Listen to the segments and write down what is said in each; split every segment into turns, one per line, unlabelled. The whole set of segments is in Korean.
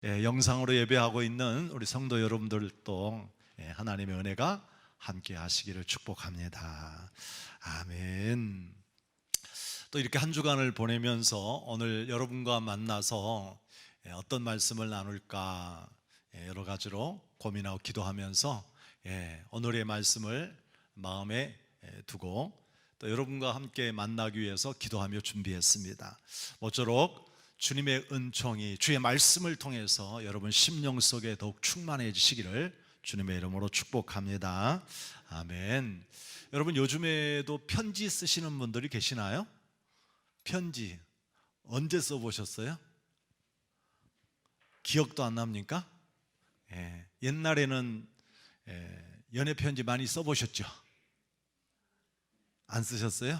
영상으로 예배하고 있는 우리 성도 여러분들도 하나님의 은혜가 함께 하시기를 축복합니다. 아멘. 또 이렇게 한 주간을 보내면서 오늘 여러분과 만나서 어떤 말씀을 나눌까 여러 가지로 고민하고 기도하면서 오늘의 말씀을 마음에 두고 또 여러분과 함께 만나기 위해서 기도하며 준비했습니다. 모쪼록 주님의 은총이 주의 말씀을 통해서 여러분 심령 속에 더욱 충만해지시기를 주님의 이름으로 축복합니다. 아멘. 여러분 요즘에도 편지 쓰시는 분들이 계시나요? 편지 언제 써보셨어요? 기억도 안 납니까? 옛날에는 연애 편지 많이 써보셨죠? 안 쓰셨어요?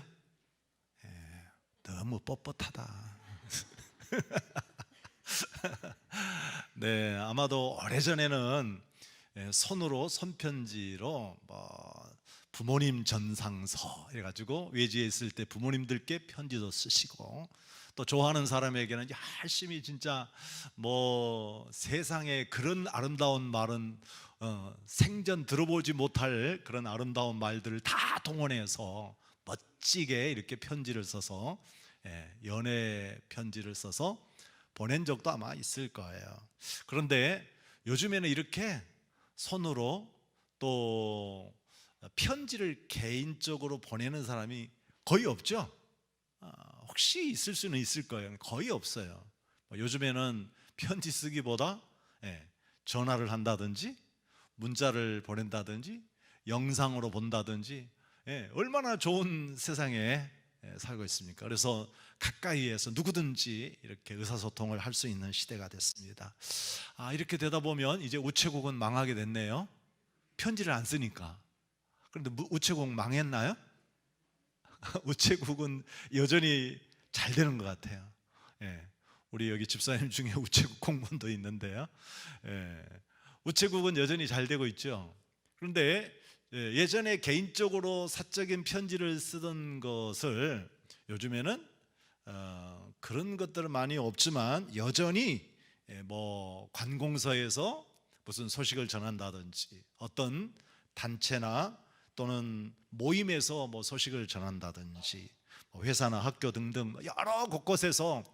너무 뻣뻣하다. 네, 아마도 오래전에는 손으로 손편지로 부모님 전상서 해가지고 외지에 있을 때 부모님들께 편지도 쓰시고 또 좋아하는 사람에게는 열심히 진짜 세상에 그런 아름다운 말은 생전 들어보지 못할 그런 아름다운 말들을 다 동원해서 멋지게 이렇게 편지를 써서 연애 편지를 써서 보낸 적도 아마 있을 거예요. 그런데 요즘에는 이렇게 손으로 또 편지를 개인적으로 보내는 사람이 거의 없죠. 혹시 있을 수는 있을 거예요. 거의 없어요. 요즘에는 편지 쓰기보다 전화를 한다든지 문자를 보낸다든지 영상으로 본다든지 얼마나 좋은 세상에 살고 있습니까? 그래서 가까이에서 누구든지 이렇게 의사소통을 할 수 있는 시대가 됐습니다. 이렇게 되다 보면 이제 우체국은 망하게 됐네요. 편지를 안 쓰니까. 그런데 우체국 망했나요? 우체국은 여전히 잘 되는 것 같아요. 우리 여기 집사님 중에 우체국 공무원도 있는데요. 우체국은 여전히 잘 되고 있죠. 그런데 예전에 개인적으로 사적인 편지를 쓰던 것을 요즘에는 그런 것들은 많이 없지만 여전히 관공서에서 무슨 소식을 전한다든지 어떤 단체나 또는 모임에서 소식을 전한다든지 회사나 학교 등등 여러 곳곳에서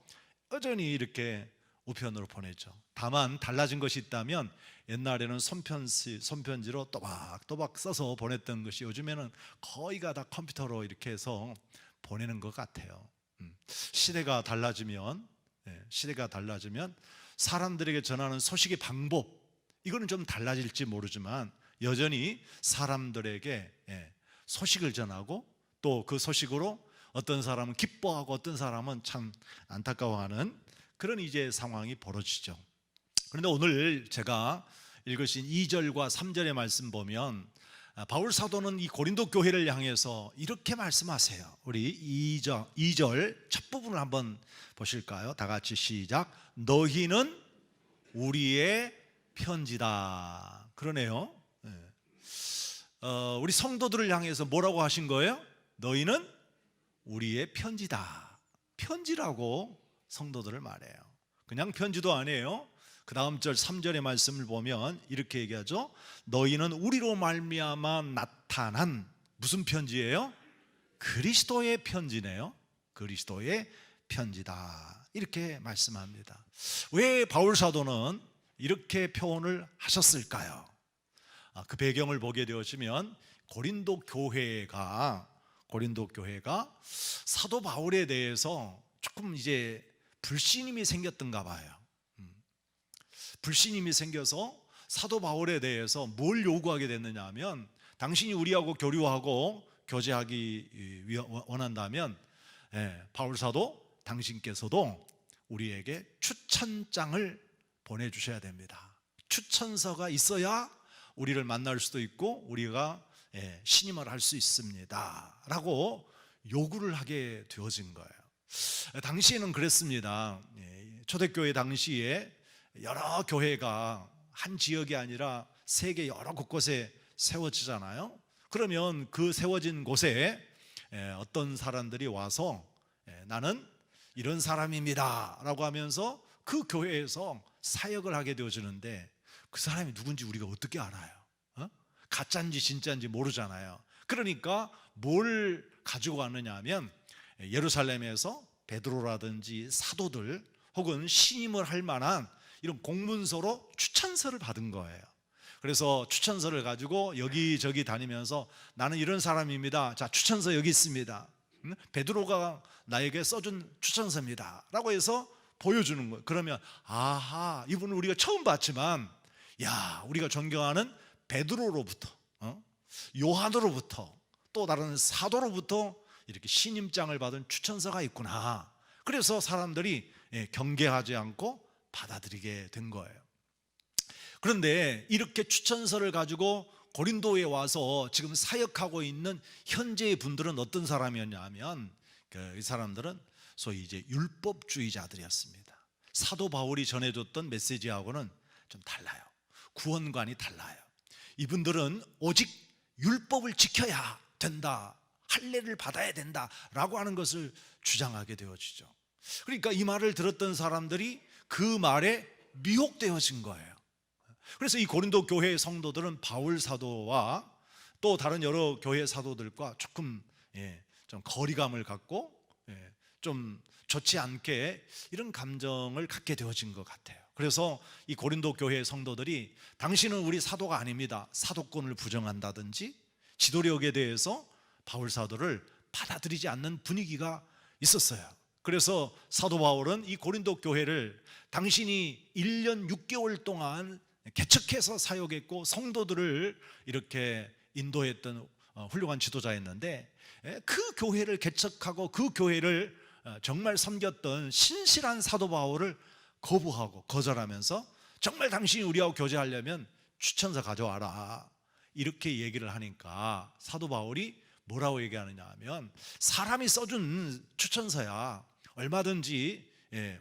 여전히 이렇게 우편으로 보내죠. 다만 달라진 것이 있다면 옛날에는 손편지로 또박또박 써서 보냈던 것이 요즘에는 거의가 다 컴퓨터로 이렇게 해서 보내는 것 같아요. 시대가 달라지면 사람들에게 전하는 소식의 방법 이거는 좀 달라질지 모르지만 여전히 사람들에게 소식을 전하고 또 그 소식으로 어떤 사람은 기뻐하고 어떤 사람은 참 안타까워하는 그런 이제 상황이 벌어지죠. 그런데 오늘 제가 읽으신 2절과 3절의 말씀 보면 바울 사도는 이 고린도 교회를 향해서 이렇게 말씀하세요. 우리 2절 첫 부분을 한번 보실까요? 다 같이 시작. 너희는 우리의 편지다. 그러네요. 우리 성도들을 향해서 뭐라고 하신 거예요? 너희는 우리의 편지다. 편지라고 성도들을 말해요. 그냥 편지도 아니에요. 그 다음 절 3절의 말씀을 보면 이렇게 얘기하죠. 너희는 우리로 말미암아 나타난 무슨 편지예요? 그리스도의 편지네요. 그리스도의 편지다. 이렇게 말씀합니다. 왜 바울 사도는 이렇게 표현을 하셨을까요? 그 배경을 보게 되어지면 고린도 교회가 사도 바울에 대해서 조금 이제 불신임이 생겼던가 봐요. 불신임이 생겨서 사도 바울에 대해서 뭘 요구하게 됐느냐 하면 당신이 우리하고 교류하고 교제하기 원한다면 바울 사도 당신께서도 우리에게 추천장을 보내주셔야 됩니다. 추천서가 있어야 우리를 만날 수도 있고 우리가 신임을 할 수 있습니다 라고 요구를 하게 되어진 거예요. 당시에는 그랬습니다. 초대교회 당시에 여러 교회가 한 지역이 아니라 세계 여러 곳곳에 세워지잖아요. 그러면 그 세워진 곳에 어떤 사람들이 와서 나는 이런 사람입니다 라고 하면서 그 교회에서 사역을 하게 되어지는데 그 사람이 누군지 우리가 어떻게 알아요? 가짜인지 진짜인지 모르잖아요. 그러니까 뭘 가지고 왔느냐 하면 예루살렘에서 베드로라든지 사도들 혹은 신임을 할 만한 이런 공문서로 추천서를 받은 거예요. 그래서 추천서를 가지고 여기저기 다니면서 나는 이런 사람입니다. 자, 추천서 여기 있습니다. 베드로가 나에게 써준 추천서입니다 라고 해서 보여주는 거예요. 그러면 아하, 이분은 우리가 처음 봤지만 야, 우리가 존경하는 베드로로부터 요한으로부터 또 다른 사도로부터 이렇게 신임장을 받은 추천서가 있구나. 그래서 사람들이 경계하지 않고 받아들이게 된 거예요. 그런데 이렇게 추천서를 가지고 고린도에 와서 지금 사역하고 있는 현재의 분들은 어떤 사람이었냐 하면 이 사람들은 소위 이제 율법주의자들이었습니다. 사도 바울이 전해줬던 메시지하고는 좀 달라요. 구원관이 달라요. 이분들은 오직 율법을 지켜야 된다, 할례를 받아야 된다라고 하는 것을 주장하게 되어지죠. 그러니까 이 말을 들었던 사람들이 그 말에 미혹되어진 거예요. 그래서 이 고린도 교회의 성도들은 바울 사도와 또 다른 여러 교회 사도들과 조금 좀 거리감을 갖고 좀 좋지 않게 이런 감정을 갖게 되어진 것 같아요. 그래서 이 고린도 교회의 성도들이 당신은 우리 사도가 아닙니다, 사도권을 부정한다든지 지도력에 대해서 바울 사도를 받아들이지 않는 분위기가 있었어요. 그래서 사도 바울은 이 고린도 교회를 당신이 1년 6개월 동안 개척해서 사역했고 성도들을 이렇게 인도했던 훌륭한 지도자였는데 그 교회를 개척하고 그 교회를 정말 섬겼던 신실한 사도 바울을 거부하고 거절하면서 정말 당신이 우리하고 교제하려면 추천서 가져와라 이렇게 얘기를 하니까 사도 바울이 뭐라고 얘기하느냐 하면 사람이 써준 추천서야 얼마든지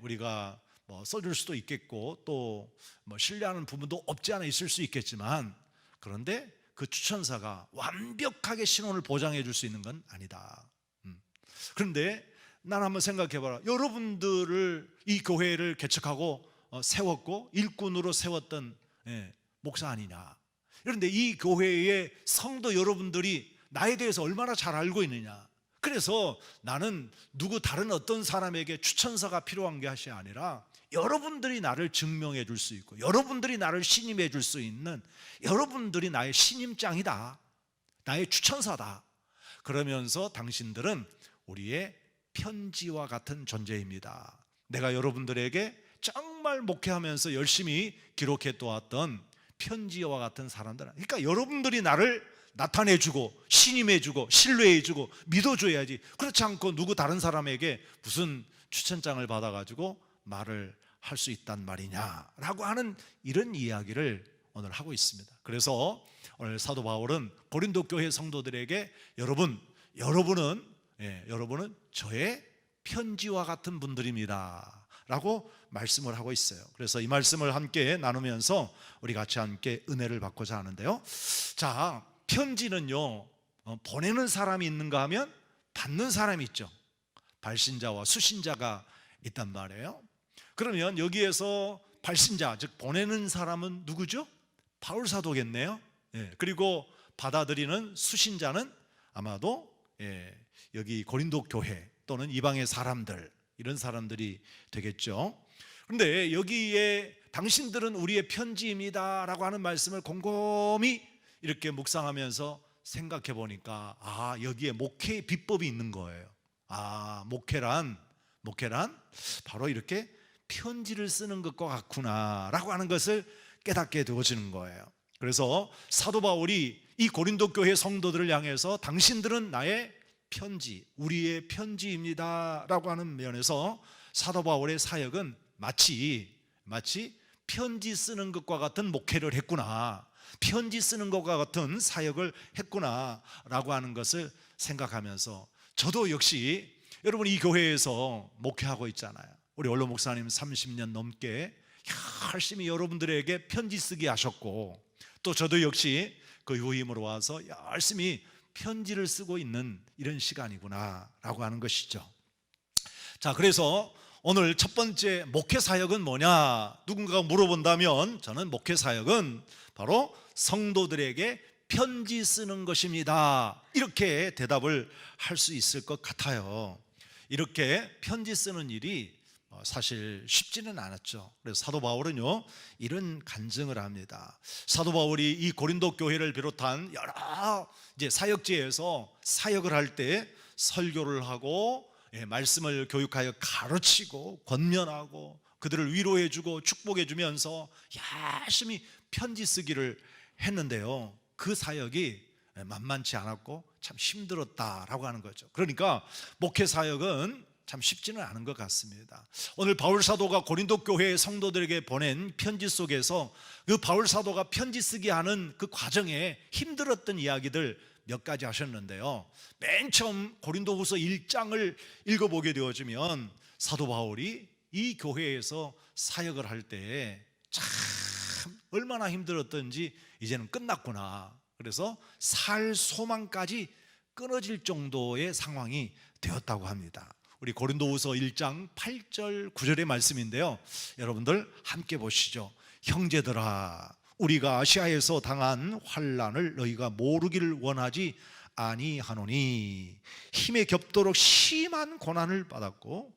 우리가 써줄 수도 있겠고 또 신뢰하는 부분도 없지 않아 있을 수 있겠지만 그런데 그 추천서가 완벽하게 신원을 보장해 줄 수 있는 건 아니다. 그런데 난 한번 생각해 봐라. 여러분들을 이 교회를 개척하고 세웠고 일꾼으로 세웠던 목사 아니냐. 그런데 이 교회의 성도 여러분들이 나에 대해서 얼마나 잘 알고 있느냐. 그래서 나는 누구 다른 어떤 사람에게 추천서가 필요한 것이 아니라 여러분들이 나를 증명해 줄 수 있고 여러분들이 나를 신임해 줄 수 있는 여러분들이 나의 신임장이다, 나의 추천서다. 그러면서 당신들은 우리의 편지와 같은 존재입니다. 내가 여러분들에게 정말 목회하면서 열심히 기록해 놓았던 편지와 같은 사람들, 그러니까 여러분들이 나를 나타내주고 신임해주고 신뢰해주고 믿어줘야지. 그렇지 않고 누구 다른 사람에게 무슨 추천장을 받아가지고 말을 할 수 있단 말이냐라고 하는 이런 이야기를 오늘 하고 있습니다. 그래서 오늘 사도 바울은 고린도 교회 성도들에게 여러분은 저의 편지와 같은 분들입니다 라고 말씀을 하고 있어요. 그래서 이 말씀을 함께 나누면서 우리 같이 함께 은혜를 받고자 하는데요. 자, 편지는요 보내는 사람이 있는가 하면 받는 사람이 있죠. 발신자와 수신자가 있단 말이에요. 그러면 여기에서 발신자, 즉 보내는 사람은 누구죠? 바울 사도겠네요. 그리고 받아들이는 수신자는 아마도 여기 고린도 교회 또는 이방의 사람들, 이런 사람들이 되겠죠. 그런데 여기에 당신들은 우리의 편지입니다 라고 하는 말씀을 곰곰이 이렇게 묵상하면서 생각해 보니까 여기에 목회의 비법이 있는 거예요. 목회란 바로 이렇게 편지를 쓰는 것과 같구나 라고 하는 것을 깨닫게 되어지는 거예요. 그래서 사도 바울이 이 고린도 교회 성도들을 향해서 당신들은 나의 편지, 우리의 편지입니다 라고 하는 면에서 사도 바울의 사역은 마치 편지 쓰는 것과 같은 목회를 했구나, 편지 쓰는 것과 같은 사역을 했구나 라고 하는 것을 생각하면서 저도 역시 여러분 이 교회에서 목회하고 있잖아요. 우리 원로 목사님 30년 넘게 열심히 여러분들에게 편지 쓰게 하셨고 또 저도 역시 그 유임으로 와서 열심히 편지를 쓰고 있는 이런 시간이구나 라고 하는 것이죠. 자, 그래서 오늘 첫 번째 목회 사역은 뭐냐? 누군가가 물어본다면 저는 목회 사역은 바로 성도들에게 편지 쓰는 것입니다. 이렇게 대답을 할 수 있을 것 같아요. 이렇게 편지 쓰는 일이 사실 쉽지는 않았죠. 그래서 사도 바울은요 이런 간증을 합니다. 사도 바울이 이 고린도 교회를 비롯한 여러 이제 사역지에서 사역을 할 때 설교를 하고 말씀을 교육하여 가르치고 권면하고 그들을 위로해주고 축복해주면서 열심히 편지 쓰기를 했는데요, 그 사역이 만만치 않았고 참 힘들었다라고 하는 거죠. 그러니까 목회 사역은 참 쉽지는 않은 것 같습니다. 오늘 바울 사도가 고린도 교회의 성도들에게 보낸 편지 속에서 그 바울 사도가 편지 쓰게 하는 그 과정에 힘들었던 이야기들 몇 가지 하셨는데요, 맨 처음 고린도후서 1장을 읽어보게 되어지면 사도 바울이 이 교회에서 사역을 할 때 참 얼마나 힘들었던지 이제는 끝났구나, 그래서 살 소망까지 끊어질 정도의 상황이 되었다고 합니다. 우리 고린도후서 1장 8절 9절의 말씀인데요, 여러분들 함께 보시죠. 형제들아, 우리가 아시아에서 당한 환난을 너희가 모르기를 원하지 아니하노니 힘에 겹도록 심한 고난을 받았고,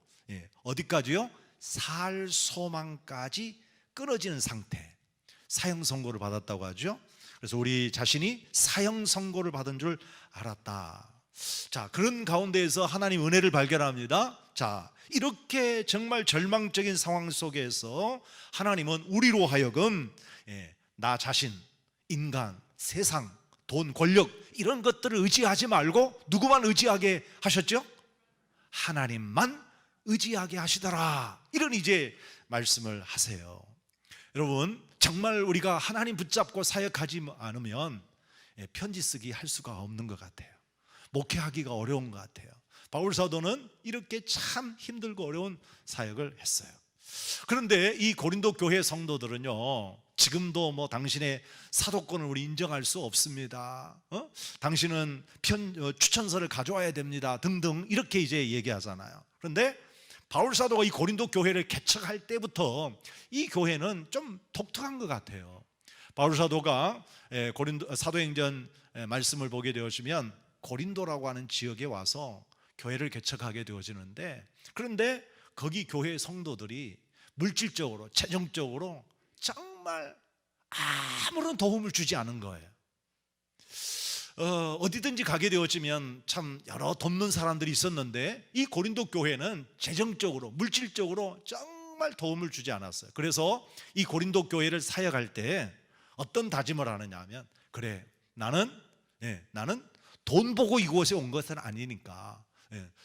어디까지요? 살 소망까지 끊어지는 상태, 사형 선고를 받았다고 하죠. 그래서 우리 자신이 사형 선고를 받은 줄 알았다. 자, 그런 가운데에서 하나님 은혜를 발견합니다. 자, 이렇게 정말 절망적인 상황 속에서 하나님은 우리로 하여금 나 자신, 인간, 세상, 돈, 권력 이런 것들을 의지하지 말고 누구만 의지하게 하셨죠? 하나님만 의지하게 하시더라, 이런 이제 말씀을 하세요. 여러분, 정말 우리가 하나님 붙잡고 사역하지 않으면 편지 쓰기 할 수가 없는 것 같아요. 목회하기가 어려운 것 같아요. 바울 사도는 이렇게 참 힘들고 어려운 사역을 했어요. 그런데 이 고린도 교회 성도들은요, 지금도 뭐 당신의 사도권을 우리 인정할 수 없습니다. 당신은 추천서를 가져와야 됩니다. 등등 이렇게 이제 얘기하잖아요. 그런데 바울 사도가 이 고린도 교회를 개척할 때부터 이 교회는 좀 독특한 것 같아요. 바울 사도가 고린도 사도행전 말씀을 보게 되어지면 고린도라고 하는 지역에 와서 교회를 개척하게 되어지는데, 그런데 거기 교회 성도들이 물질적으로 재정적으로 정말 아무런 도움을 주지 않은 거예요. 어디든지 가게 되어지면 참 여러 돕는 사람들이 있었는데 이 고린도 교회는 재정적으로 물질적으로 정말 도움을 주지 않았어요. 그래서 이 고린도 교회를 사역할 때 어떤 다짐을 하느냐 하면, 그래 나는 돈 보고 이곳에 온 것은 아니니까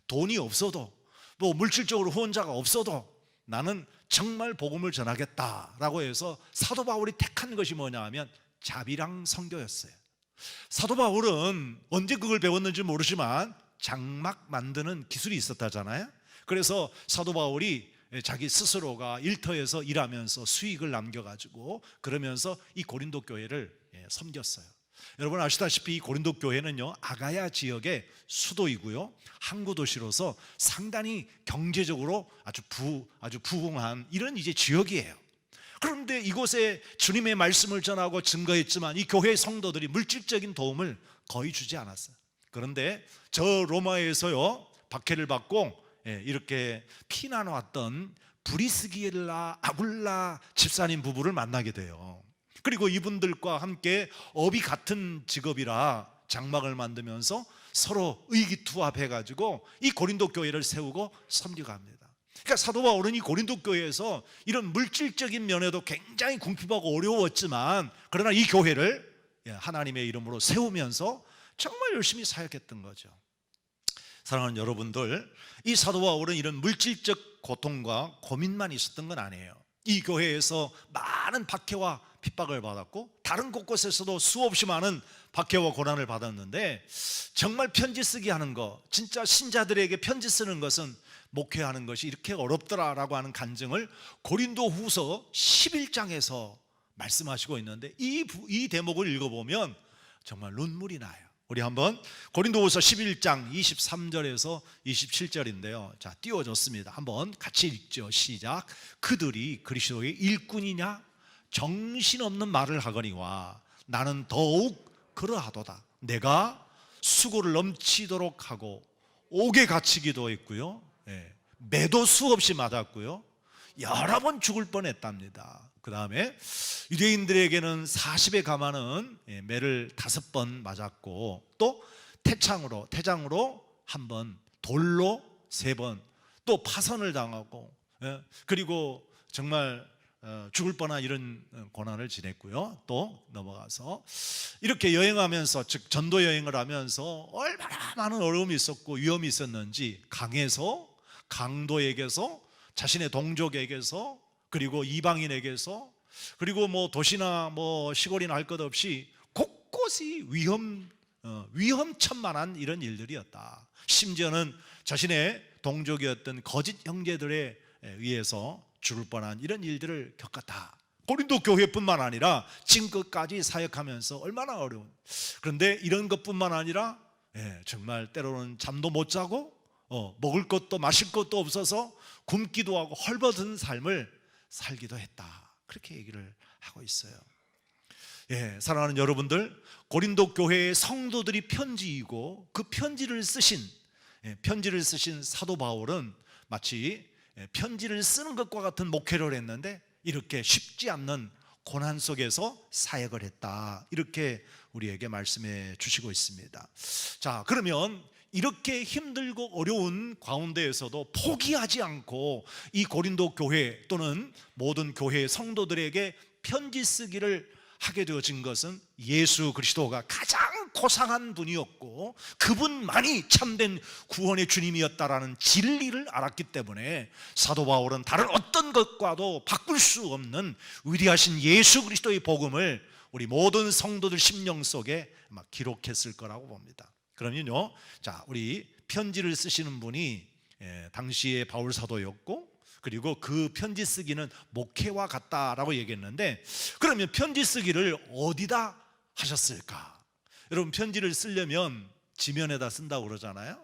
돈이 없어도 뭐 물질적으로 후원자가 없어도 나는 정말 복음을 전하겠다라고 해서 사도 바울이 택한 것이 뭐냐 하면 자비랑 선교였어요. 사도 바울은 언제 그걸 배웠는지 모르지만 장막 만드는 기술이 있었다잖아요. 그래서 사도 바울이 자기 스스로가 일터에서 일하면서 수익을 남겨가지고 그러면서 이 고린도 교회를 섬겼어요. 여러분 아시다시피 이 고린도 교회는요 아가야 지역의 수도이고요 항구 도시로서 상당히 경제적으로 아주 부흥한 이런 이제 지역이에요. 그런데 이곳에 주님의 말씀을 전하고 증거했지만 이 교회 성도들이 물질적인 도움을 거의 주지 않았어요. 그런데 저 로마에서요 박해를 받고 이렇게 피난 왔던 브리스길라 아굴라 집사님 부부를 만나게 돼요. 그리고 이분들과 함께 업이 같은 직업이라 장막을 만들면서 서로 의기투합해가지고 이 고린도 교회를 세우고 섬겨갑니다. 그러니까 사도 바울은 이 고린도 교회에서 이런 물질적인 면에도 굉장히 궁핍하고 어려웠지만 그러나 이 교회를 하나님의 이름으로 세우면서 정말 열심히 사역했던 거죠. 사랑하는 여러분들, 이 사도 바울은 이런 물질적 고통과 고민만 있었던 건 아니에요. 이 교회에서 많은 박해와 핍박을 받았고 다른 곳곳에서도 수없이 많은 박해와 고난을 받았는데 정말 편지 쓰기 하는 거, 진짜 신자들에게 편지 쓰는 것은 목회하는 것이 이렇게 어렵더라라고 하는 간증을 고린도 후서 11장에서 말씀하시고 있는데 이 대목을 읽어보면 정말 눈물이 나요. 우리 한번 고린도후서 11장 23절에서 27절인데요. 자, 띄워줬습니다. 한번 같이 읽죠. 시작. 그들이 그리스도의 일꾼이냐? 정신없는 말을 하거니와 나는 더욱 그러하도다. 내가 수고를 넘치도록 하고 옥에 갇히기도 했고요. 매도 수없이 맞았고요. 여러 번 죽을 뻔했답니다. 그 다음에 유대인들에게는 40에 가마는 매를 5번 맞았고, 또 태장으로 1번, 돌로 3번, 또 파선을 당하고, 그리고 정말 죽을 뻔한 이런 고난을 지냈고요. 또 넘어가서 이렇게 여행하면서, 즉 전도 여행을 하면서 얼마나 많은 어려움이 있었고 위험이 있었는지, 강에서, 강도에게서, 자신의 동족에게서, 그리고 이방인에게서, 그리고 뭐 도시나 뭐 시골이나 할 것 없이 곳곳이 위험천만한 이런 일들이었다. 심지어는 자신의 동족이었던 거짓 형제들에 의해서 죽을 뻔한 이런 일들을 겪었다. 고린도 교회뿐만 아니라 지금까지 사역하면서 얼마나 어려운, 그런데 이런 것뿐만 아니라 정말 때로는 잠도 못 자고 먹을 것도 마실 것도 없어서 굶기도 하고 헐벗은 삶을 살기도 했다. 그렇게 얘기를 하고 있어요. 사랑하는 여러분들, 고린도 교회의 성도들이 편지이고 그 편지를 쓰신 사도 바울은 마치 편지를 쓰는 것과 같은 목회를 했는데 이렇게 쉽지 않는 고난 속에서 사역을 했다. 이렇게 우리에게 말씀해 주시고 있습니다. 자, 그러면 이렇게 힘들고 어려운 가운데에서도 포기하지 않고 이 고린도 교회 또는 모든 교회 성도들에게 편지 쓰기를 하게 되어진 것은 예수 그리스도가 가장 고상한 분이었고 그분만이 참된 구원의 주님이었다라는 진리를 알았기 때문에 사도 바울은 다른 어떤 것과도 바꿀 수 없는 위대하신 예수 그리스도의 복음을 우리 모든 성도들 심령 속에 기록했을 거라고 봅니다. 그러면요, 자, 우리 편지를 쓰시는 분이 당시의 바울 사도였고, 그리고 그 편지 쓰기는 목회와 같다라고 얘기했는데, 그러면 편지 쓰기를 어디다 하셨을까? 여러분, 편지를 쓰려면 지면에다 쓴다고 그러잖아요.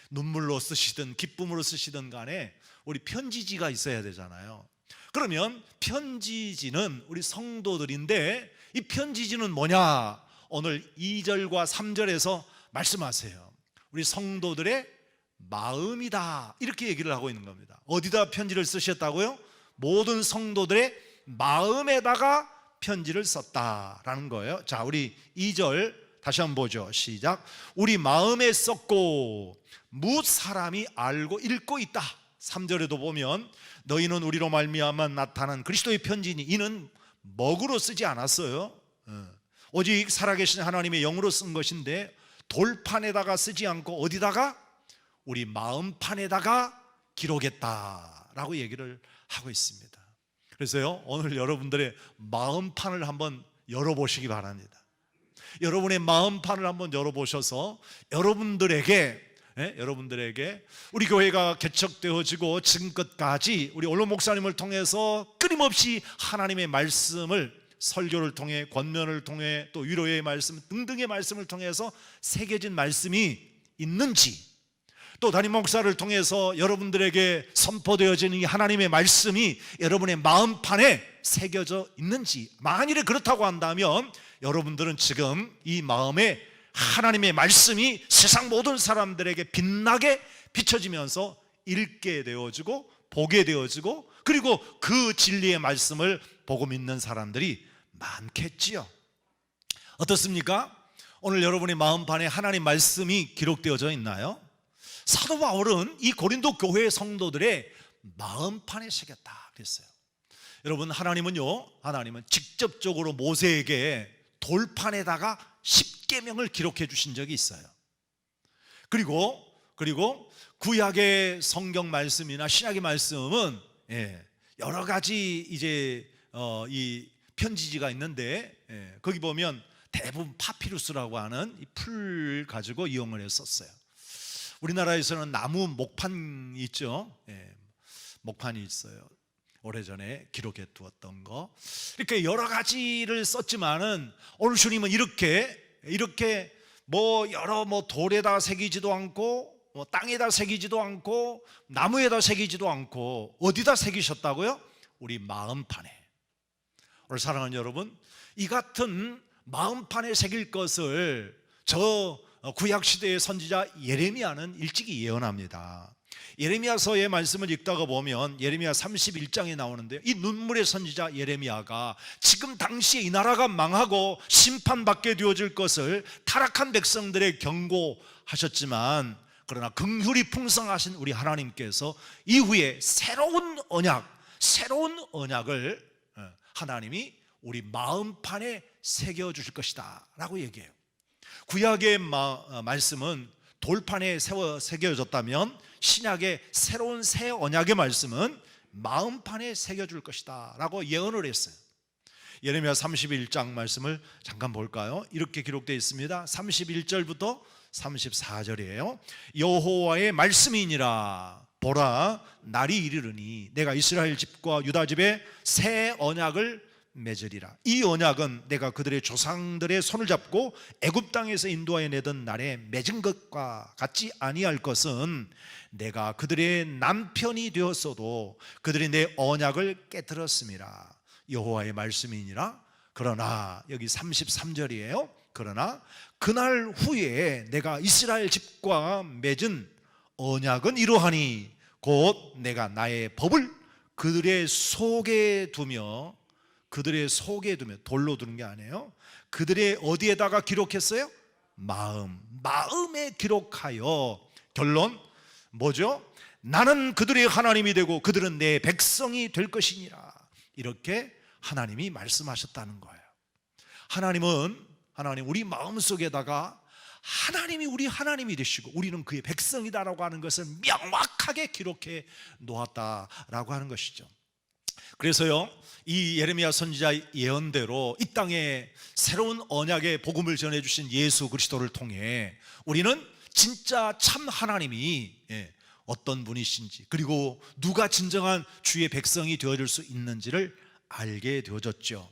눈물로 쓰시든 기쁨으로 쓰시든 간에 우리 편지지가 있어야 되잖아요. 그러면 편지지는 우리 성도들인데, 이 편지지는 뭐냐? 오늘 2절과 3절에서 말씀하세요. 우리 성도들의 마음이다, 이렇게 얘기를 하고 있는 겁니다. 어디다 편지를 쓰셨다고요? 모든 성도들의 마음에다가 편지를 썼다라는 거예요. 자, 우리 2절 다시 한번 보죠. 시작. 우리 마음에 썼고 뭇 사람이 알고 읽고 있다. 3절에도 보면 너희는 우리로 말미암아 나타난 그리스도의 편지니 이는 먹으로 쓰지 않았어요. 오직 살아계신 하나님의 영으로 쓴 것인데 돌판에다가 쓰지 않고 어디다가? 우리 마음판에다가 기록했다라고 얘기를 하고 있습니다. 그래서요, 오늘 여러분들의 마음판을 한번 열어보시기 바랍니다. 여러분의 마음판을 한번 열어보셔서 여러분들에게 우리 교회가 개척되어지고 지금껏까지 우리 원로 목사님을 통해서 끊임없이 하나님의 말씀을 설교를 통해, 권면을 통해, 또 위로의 말씀 등등의 말씀을 통해서 새겨진 말씀이 있는지, 또 담임 목사를 통해서 여러분들에게 선포되어진 이 하나님의 말씀이 여러분의 마음판에 새겨져 있는지, 만일에 그렇다고 한다면 여러분들은 지금 이 마음에 하나님의 말씀이 세상 모든 사람들에게 빛나게 비춰지면서 읽게 되어지고 보게 되어지고, 그리고 그 진리의 말씀을 보고 믿는 사람들이 많겠지요. 어떻습니까? 오늘 여러분의 마음판에 하나님 말씀이 기록되어져 있나요? 사도 바울은 이 고린도 교회의 성도들의 마음판에 새겼다 그랬어요. 여러분, 하나님은 직접적으로 모세에게 돌판에다가 십계명을 기록해 주신 적이 있어요. 그리고 구약의 성경 말씀이나 신약의 말씀은 여러 가지 이제 이 편지지가 있는데, 거기 보면 대부분 파피루스라고 하는 이 풀 가지고 이용을 했었어요. 우리나라에서는 나무 목판이 있죠. 목판이 있어요. 오래전에 기록해 두었던 거. 이렇게 여러 가지를 썼지만은 오늘 주님은 이렇게 여러 돌에다 새기지도 않고 땅에다 새기지도 않고 나무에다 새기지도 않고 어디다 새기셨다고요? 우리 마음판에. 오늘 사랑하는 여러분, 이 같은 마음판에 새길 것을 저 구약시대의 선지자 예레미야는 일찍이 예언합니다. 예레미야서의 말씀을 읽다가 보면 예레미야 31장에 나오는데요, 이 눈물의 선지자 예레미야가 지금 당시에 이 나라가 망하고 심판받게 되어질 것을 타락한 백성들의 경고하셨지만, 그러나 긍휼이 풍성하신 우리 하나님께서 이후에 새로운 언약을 하나님이 우리 마음판에 새겨주실 것이다 라고 얘기해요. 구약의 말씀은 돌판에 새겨졌다면 신약의 새로운 새 언약의 말씀은 마음판에 새겨줄 것이다 라고 예언을 했어요. 예레미야 31장 말씀을 잠깐 볼까요? 이렇게 기록되어 있습니다. 31절부터 34절이에요. 여호와의 말씀이니라. 보라, 날이 이르르니 내가 이스라엘 집과 유다 집에 새 언약을 맺으리라. 이 언약은 내가 그들의 조상들의 손을 잡고 애굽 땅에서 인도하여 내던 날에 맺은 것과 같지 아니할 것은, 내가 그들의 남편이 되었어도 그들이 내 언약을 깨뜨렸음이라. 여호와의 말씀이니라. 그러나 여기 33절이에요. 그러나 그날 후에 내가 이스라엘 집과 맺은 언약은 이러하니 곧 내가 나의 법을 그들의 속에 두며, 돌로 두는 게 아니에요. 그들의 어디에다가 기록했어요? 마음에 기록하여. 결론 뭐죠? 나는 그들의 하나님이 되고 그들은 내 백성이 될 것이니라. 이렇게 하나님이 말씀하셨다는 거예요. 하나님 우리 마음속에다가 하나님이 우리 하나님이 되시고 우리는 그의 백성이다라고 하는 것을 명확하게 기록해 놓았다라고 하는 것이죠. 그래서요, 이 예레미야 선지자 예언대로 이 땅에 새로운 언약의 복음을 전해주신 예수 그리스도를 통해 우리는 진짜 참 하나님이 어떤 분이신지, 그리고 누가 진정한 주의 백성이 되어줄 수 있는지를 알게 되어졌죠.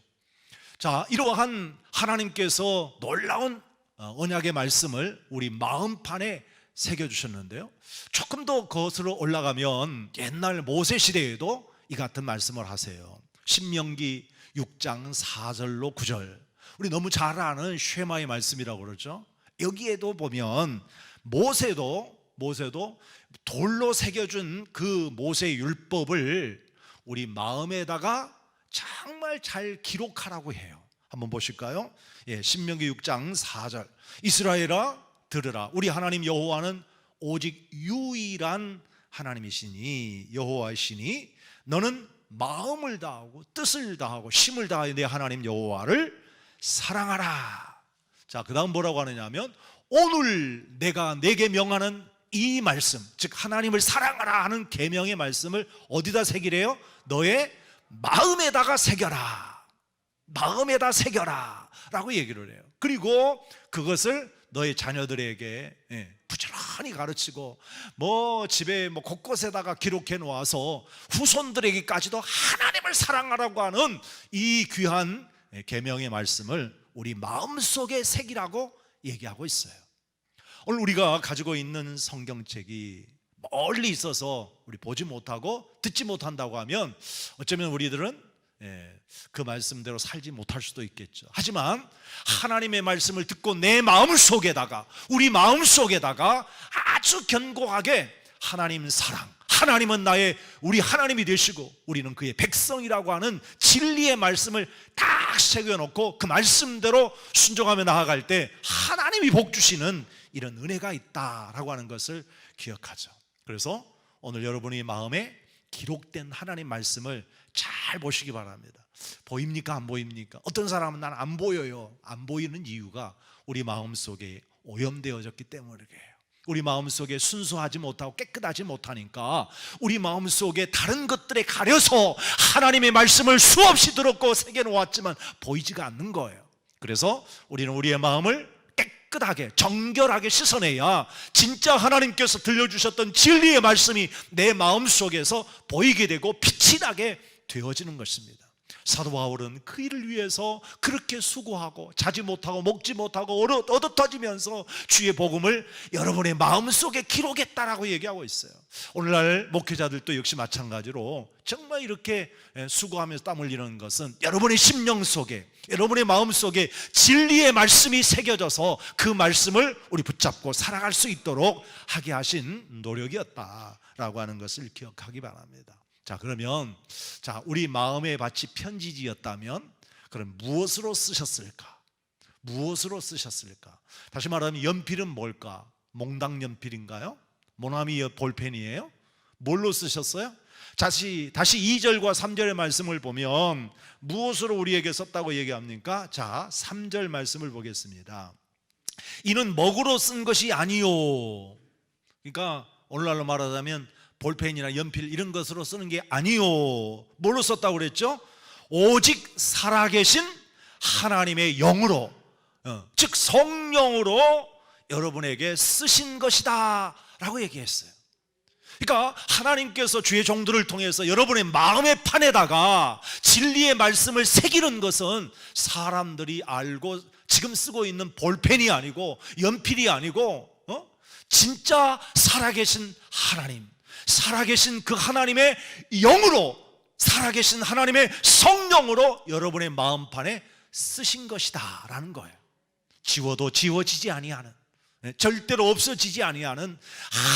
자, 이러한 하나님께서 놀라운 언약의 말씀을 우리 마음판에 새겨주셨는데요, 조금 더 거슬러 올라가면 옛날 모세 시대에도 이 같은 말씀을 하세요. 신명기 6장 4절로 9절, 우리 너무 잘 아는 쉐마의 말씀이라고 그러죠. 여기에도 보면 모세도 돌로 새겨준 그 모세의 율법을 우리 마음에다가 정말 잘 기록하라고 해요. 한번 보실까요? 신명기 6장 4절. 이스라엘아 들으라. 우리 하나님 여호와는 오직 유일한 하나님이시니, 여호와이시니 너는 마음을 다하고 뜻을 다하고 힘을 다하여 내 하나님 여호와를 사랑하라. 자, 그 다음 뭐라고 하느냐면, 오늘 내가 내게 명하는 이 말씀, 즉 하나님을 사랑하라 하는 계명의 말씀을 어디다 새기래요? 너의 마음에다가 새겨라. 마음에다 새겨라 라고 얘기를 해요. 그리고 그것을 너의 자녀들에게 부지런히 가르치고 집에 곳곳에다가 기록해 놓아서 후손들에게까지도 하나님을 사랑하라고 하는 이 귀한 계명의 말씀을 우리 마음속에 새기라고 얘기하고 있어요. 오늘 우리가 가지고 있는 성경책이 멀리 있어서 우리 보지 못하고 듣지 못한다고 하면 어쩌면 우리들은 그 말씀대로 살지 못할 수도 있겠죠. 하지만 하나님의 말씀을 듣고 내 마음속에다가, 우리 마음속에다가 아주 견고하게 하나님 사랑, 하나님은 우리 하나님이 되시고 우리는 그의 백성이라고 하는 진리의 말씀을 딱 새겨놓고 그 말씀대로 순종하며 나아갈 때 하나님이 복 주시는 이런 은혜가 있다라고 하는 것을 기억하죠. 그래서 오늘 여러분의 마음에 기록된 하나님 말씀을 잘 보시기 바랍니다. 보입니까? 안 보입니까? 어떤 사람은 난 안 보여요. 안 보이는 이유가 우리 마음속에 오염되어졌기 때문이에요. 우리 마음속에 순수하지 못하고 깨끗하지 못하니까 우리 마음속에 다른 것들에 가려서 하나님의 말씀을 수없이 들었고 새겨놓았지만 보이지가 않는 거예요. 그래서 우리는 우리의 마음을 깨끗하게 정결하게 씻어내야 진짜 하나님께서 들려주셨던 진리의 말씀이 내 마음속에서 보이게 되고 빛이 나게 되어지는 것입니다. 사도 바울은 그 일을 위해서 그렇게 수고하고 자지 못하고 먹지 못하고 얻어 터지면서 주의 복음을 여러분의 마음속에 기록했다라고 얘기하고 있어요. 오늘날 목회자들도 역시 마찬가지로 정말 이렇게 수고하면서 땀 흘리는 것은 여러분의 심령 속에, 여러분의 마음 속에 진리의 말씀이 새겨져서 그 말씀을 우리 붙잡고 살아갈 수 있도록 하게 하신 노력이었다라고 하는 것을 기억하기 바랍니다. 자, 그러면 우리 마음의 밭이 편지지였다면 그럼 무엇으로 쓰셨을까? 무엇으로 쓰셨을까? 다시 말하면 연필은 뭘까? 몽당 연필인가요? 모나미 볼펜이에요? 뭘로 쓰셨어요? 다시 2절과 3절의 말씀을 보면 무엇으로 우리에게 썼다고 얘기합니까? 자, 3절 말씀을 보겠습니다. 이는 먹으로 쓴 것이 아니요. 그러니까 오늘날로 말하자면 볼펜이나 연필 이런 것으로 쓰는 게 아니요. 뭘로 썼다고 그랬죠? 오직 살아계신 하나님의 영으로, 즉 성령으로 여러분에게 쓰신 것이다 라고 얘기했어요. 그러니까 하나님께서 주의 종들을 통해서 여러분의 마음의 판에다가 진리의 말씀을 새기는 것은 사람들이 알고 지금 쓰고 있는 볼펜이 아니고 연필이 아니고 진짜 살아계신 하나님, 살아계신 그 하나님의 영으로, 살아계신 하나님의 성령으로 여러분의 마음판에 쓰신 것이다 라는 거예요. 지워도 지워지지 아니하는, 절대로 없어지지 아니하는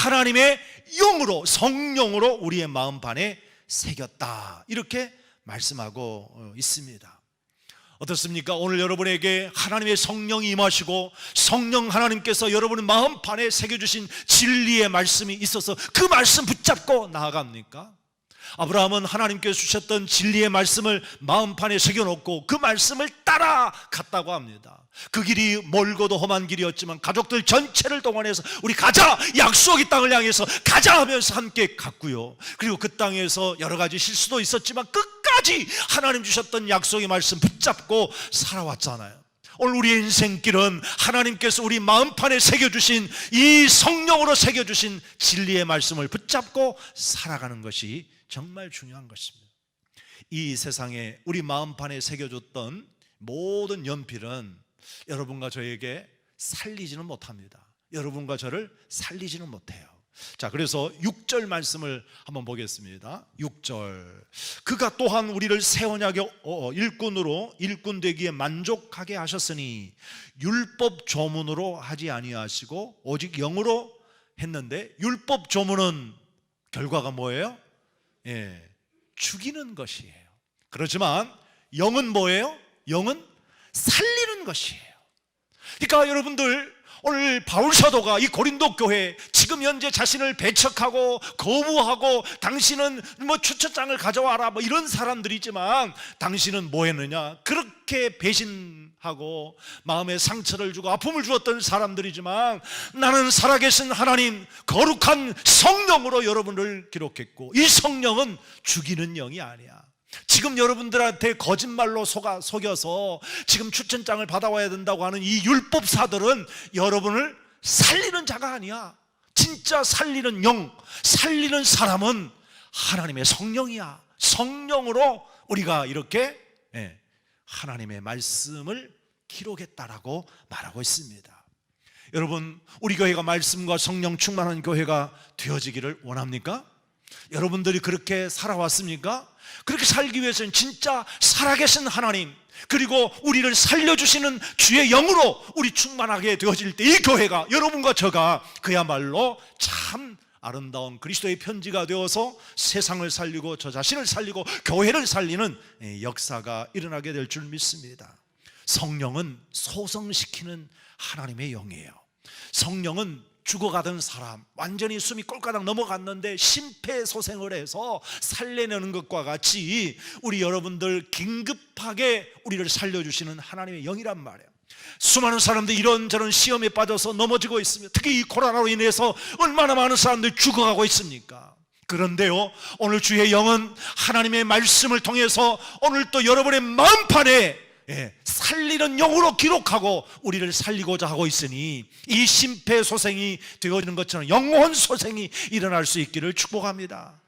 하나님의 영으로, 성령으로 우리의 마음판에 새겼다, 이렇게 말씀하고 있습니다. 어떻습니까? 오늘 여러분에게 하나님의 성령이 임하시고 성령 하나님께서 여러분의 마음판에 새겨주신 진리의 말씀이 있어서 그 말씀 붙잡고 나아갑니까? 아브라함은 하나님께서 주셨던 진리의 말씀을 마음판에 새겨놓고 그 말씀을 따라갔다고 합니다. 그 길이 멀고도 험한 길이었지만 가족들 전체를 동원해서 우리 가자, 약속의 땅을 향해서 가자 하면서 함께 갔고요. 그리고 그 땅에서 여러 가지 실수도 있었지만 끝까지 하나님 주셨던 약속의 말씀 붙잡고 살아왔잖아요. 오늘 우리의 인생길은 하나님께서 우리 마음판에 새겨주신 이 성령으로 새겨주신 진리의 말씀을 붙잡고 살아가는 것이 정말 중요한 것입니다. 이 세상에 우리 마음판에 새겨졌던 모든 연필은 여러분과 저에게 살리지는 못합니다. 여러분과 저를 살리지는 못해요. 자, 그래서 6절 말씀을 한번 보겠습니다. 6절. 그가 또한 우리를 새 언약의 일꾼으로 일꾼 되기에 만족하게 하셨으니 율법 조문으로 하지 아니하시고 오직 영으로 했는데, 율법 조문은 결과가 뭐예요? 죽이는 것이에요. 그렇지만 영은 뭐예요? 영은 살리는 것이에요. 그러니까 여러분들, 오늘 바울 사도가 이 고린도 교회 지금 현재 자신을 배척하고 거부하고 당신은 추천장을 가져와라 이런 사람들이지만 당신은 뭐 했느냐? 그렇게 배신하고 마음에 상처를 주고 아픔을 주었던 사람들이지만 나는 살아계신 하나님 거룩한 성령으로 여러분을 기록했고, 이 성령은 죽이는 영이 아니야. 지금 여러분들한테 거짓말로 속여서 지금 추천장을 받아와야 된다고 하는 이 율법사들은 여러분을 살리는 자가 아니야. 진짜 살리는 영, 살리는 사람은 하나님의 성령이야. 성령으로 우리가 이렇게 하나님의 말씀을 기록했다라고 말하고 있습니다. 여러분, 우리 교회가 말씀과 성령 충만한 교회가 되어지기를 원합니까? 여러분들이 그렇게 살아왔습니까? 그렇게 살기 위해서는 진짜 살아계신 하나님, 그리고 우리를 살려주시는 주의 영으로 우리 충만하게 되어질 때 이 교회가, 여러분과 저가 그야말로 참 아름다운 그리스도의 편지가 되어서 세상을 살리고 저 자신을 살리고 교회를 살리는 역사가 일어나게 될 줄 믿습니다. 성령은 소성시키는 하나님의 영이에요. 성령은 죽어가던 사람, 완전히 숨이 꼴까닥 넘어갔는데 심폐소생을 해서 살려내는 것과 같이 우리 여러분들 긴급하게 우리를 살려주시는 하나님의 영이란 말이에요. 수많은 사람들이 이런저런 시험에 빠져서 넘어지고 있습니다. 특히 이 코로나로 인해서 얼마나 많은 사람들이 죽어가고 있습니까? 그런데요, 오늘 주의 영은 하나님의 말씀을 통해서 오늘 또 여러분의 마음판에 살리는 영으로 기록하고 우리를 살리고자 하고 있으니 이 심폐소생이 되어지는 것처럼 영혼 소생이 일어날 수 있기를 축복합니다.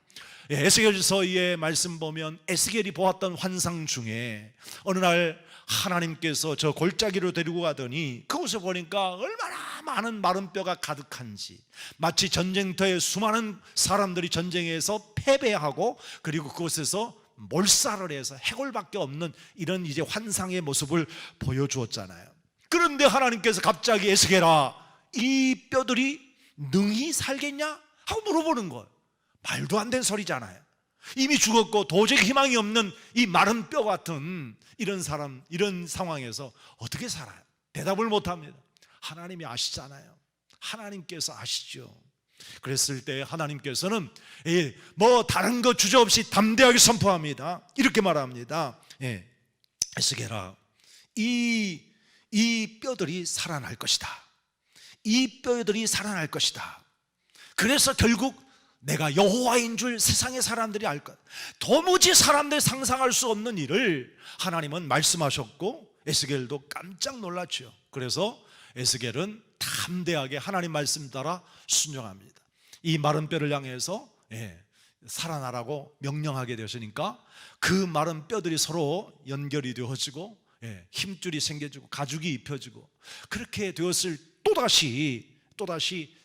에스겔서의 말씀 보면 에스겔이 보았던 환상 중에 어느 날 하나님께서 저 골짜기로 데리고 가더니 그곳에 보니까 얼마나 많은 마른 뼈가 가득한지, 마치 전쟁터에 수많은 사람들이 전쟁에서 패배하고 그리고 그곳에서 몰살을 해서 해골밖에 없는 이런 이제 환상의 모습을 보여주었잖아요. 그런데 하나님께서 갑자기 에스겔아, 이 뼈들이 능히 살겠냐? 하고 물어보는 거예요. 말도 안 되는 소리잖아요. 이미 죽었고 도저히 희망이 없는 이 마른 뼈 같은 이런 사람, 이런 상황에서 어떻게 살아요? 대답을 못합니다. 하나님이 아시잖아요. 하나님께서 아시죠. 그랬을 때 하나님께서는 뭐 다른 거 주저없이 담대하게 선포합니다. 이렇게 말합니다. 에스겔아, 이 뼈들이 살아날 것이다. 이 뼈들이 살아날 것이다. 그래서 결국 내가 여호와인 줄 세상의 사람들이 알 것. 도무지 사람들이 상상할 수 없는 일을 하나님은 말씀하셨고 에스겔도 깜짝 놀랐죠. 그래서 에스겔은 담대하게 하나님 말씀 따라 순종합니다. 이 마른 뼈를 향해서 살아나라고 명령하게 되었으니까 그 마른 뼈들이 서로 연결이 되어지고 힘줄이 생겨지고 가죽이 입혀지고, 그렇게 되었을 또다시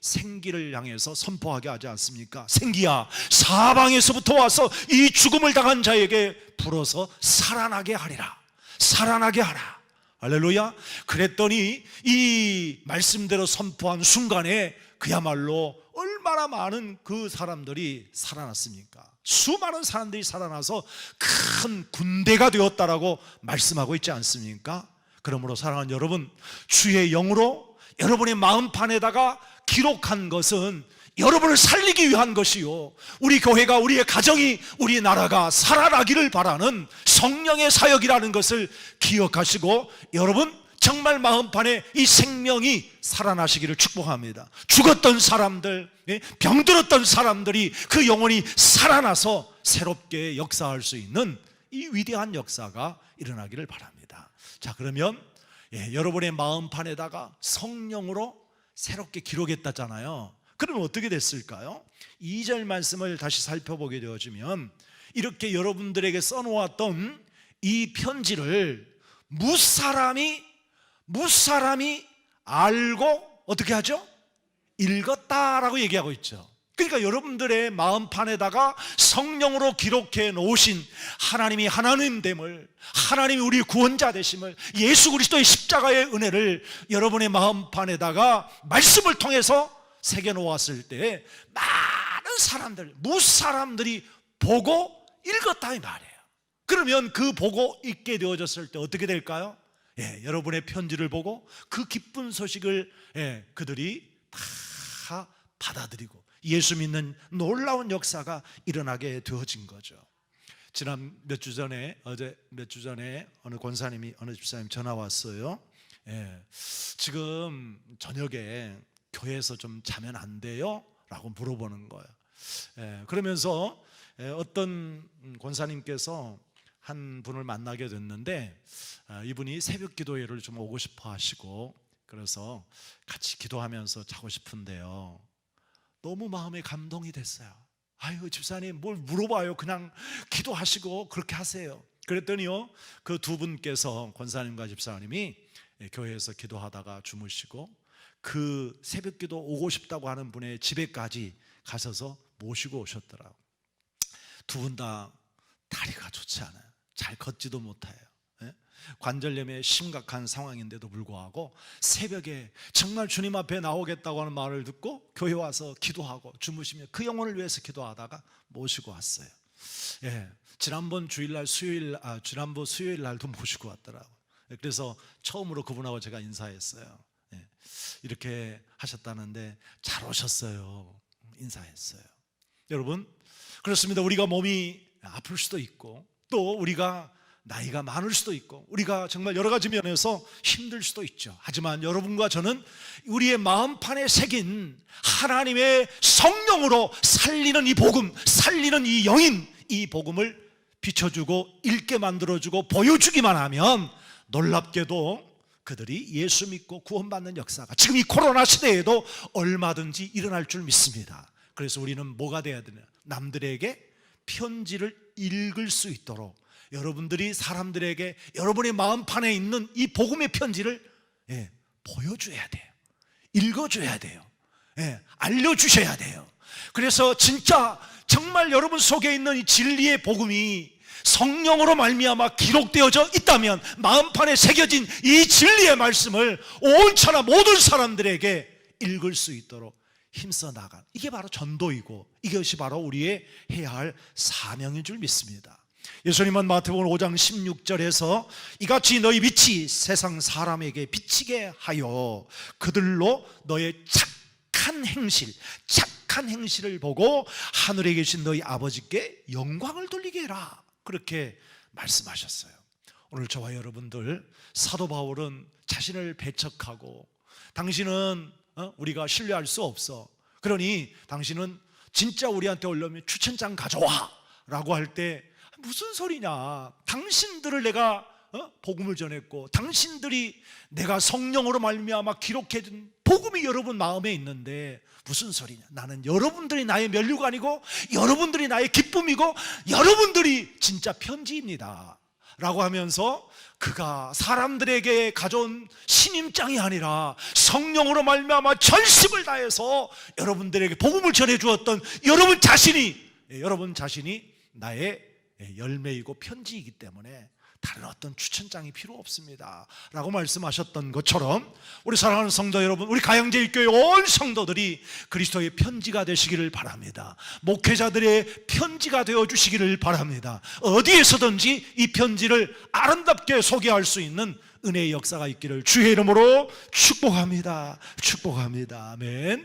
생기를 향해서 선포하게 하지 않습니까? 생기야, 사방에서부터 와서 이 죽음을 당한 자에게 불어서 살아나게 하리라. 살아나게 하라. 할렐루야. 그랬더니 이 말씀대로 선포한 순간에 그야말로 얼마나 많은 그 사람들이 살아났습니까? 수많은 사람들이 살아나서 큰 군대가 되었다라고 말씀하고 있지 않습니까? 그러므로 사랑하는 여러분, 주의 영으로 여러분의 마음판에다가 기록한 것은 여러분을 살리기 위한 것이요, 우리 교회가, 우리의 가정이, 우리 나라가 살아나기를 바라는 성령의 사역이라는 것을 기억하시고 여러분 정말 마음판에 이 생명이 살아나시기를 축복합니다. 죽었던 사람들, 병들었던 사람들이 그 영혼이 살아나서 새롭게 역사할 수 있는 이 위대한 역사가 일어나기를 바랍니다. 자, 그러면 여러분의 마음판에다가 성령으로 새롭게 기록했다잖아요. 그러면 어떻게 됐을까요? 2절 말씀을 다시 살펴보게 되어지면 이렇게 여러분들에게 써놓았던 이 편지를 무사람이 알고 어떻게 하죠? 읽었다라고 얘기하고 있죠. 그러니까 여러분들의 마음판에다가 성령으로 기록해 놓으신 하나님이 하나님됨을, 하나님이 우리 구원자 되심을, 예수 그리스도의 십자가의 은혜를 여러분의 마음판에다가 말씀을 통해서 새겨 놓았을 때 많은 사람들, 무사람들이 보고 읽었다 이 말이에요. 그러면 그 보고 읽게 되어졌을 때 어떻게 될까요? 여러분의 편지를 보고 그 기쁜 소식을 그들이 다 받아들이고 예수 믿는 놀라운 역사가 일어나게 되어진 거죠. 지난 몇 주 전에 어느 권사님이, 어느 집사님 전화 왔어요. 지금 저녁에 교회에서 좀 자면 안 돼요? 라고 물어보는 거예요. 그러면서 어떤 권사님께서 한 분을 만나게 됐는데 이분이 새벽 기도회를 좀 오고 싶어 하시고, 그래서 같이 기도하면서 자고 싶은데요, 너무 마음에 감동이 됐어요. 아유, 집사님 뭘 물어봐요. 그냥 기도하시고 그렇게 하세요. 그랬더니요, 그 두 분께서, 권사님과 집사님이 교회에서 기도하다가 주무시고 그 새벽 기도 오고 싶다고 하는 분의 집에까지 가셔서 모시고 오셨더라고요. 두 분 다 다리가 좋지 않아요. 잘 걷지도 못해요. 관절염의 심각한 상황인데도 불구하고 새벽에 정말 주님 앞에 나오겠다고 하는 말을 듣고 교회 와서 기도하고 주무시며 그 영혼을 위해서 기도하다가 모시고 왔어요. 지난번 수요일 날도 모시고 왔더라고요. 그래서 처음으로 그분하고 제가 인사했어요. 이렇게 하셨다는데 잘 오셨어요. 인사했어요. 여러분, 그렇습니다. 우리가 몸이 아플 수도 있고 또 우리가 나이가 많을 수도 있고 우리가 정말 여러 가지 면에서 힘들 수도 있죠. 하지만 여러분과 저는 우리의 마음판에 새긴 하나님의 성령으로 살리는 이 복음, 살리는 이 영인, 이 복음을 비춰주고 읽게 만들어주고 보여주기만 하면 놀랍게도 그들이 예수 믿고 구원받는 역사가 지금 이 코로나 시대에도 얼마든지 일어날 줄 믿습니다. 그래서 우리는 뭐가 돼야 되냐? 남들에게 편지를 읽을 수 있도록 여러분들이 사람들에게 여러분의 마음판에 있는 이 복음의 편지를 보여줘야 돼요. 읽어줘야 돼요. 알려주셔야 돼요. 그래서 진짜 정말 여러분 속에 있는 이 진리의 복음이 성령으로 말미암아 기록되어져 있다면 마음판에 새겨진 이 진리의 말씀을 온 천하 모든 사람들에게 읽을 수 있도록 힘써 나간, 이게 바로 전도이고 이것이 바로 우리의 해야 할 사명인 줄 믿습니다. 예수님은 마태복음 5장 16절에서 이같이 너희 빛이 세상 사람에게 비치게 하여 그들로 너의 착한 행실을 보고 하늘에 계신 너희 아버지께 영광을 돌리게 해라, 그렇게 말씀하셨어요. 오늘 저와 여러분들, 사도 바울은 자신을 배척하고 당신은 우리가 신뢰할 수 없어, 그러니 당신은 진짜 우리한테 오려면 추천장 가져와 라고 할 때 무슨 소리냐, 당신들을 내가 복음을 전했고 당신들이 내가 성령으로 말미암아 기록해둔 복음이 여러분 마음에 있는데 무슨 소리냐, 나는 여러분들이 나의 면류가 아니고 여러분들이 나의 기쁨이고 여러분들이 진짜 편지입니다 라고 하면서 그가 사람들에게 가져온 신임장이 아니라 성령으로 말미암아 전심을 다해서 여러분들에게 복음을 전해주었던 여러분 자신이 나의 열매이고 편지이기 때문에 다른 어떤 추천장이 필요 없습니다 라고 말씀하셨던 것처럼 우리 사랑하는 성도 여러분, 우리 가양제일교회 온 성도들이 그리스도의 편지가 되시기를 바랍니다. 목회자들의 편지가 되어주시기를 바랍니다. 어디에서든지 이 편지를 아름답게 소개할 수 있는 은혜의 역사가 있기를 주의 이름으로 축복합니다. 아멘.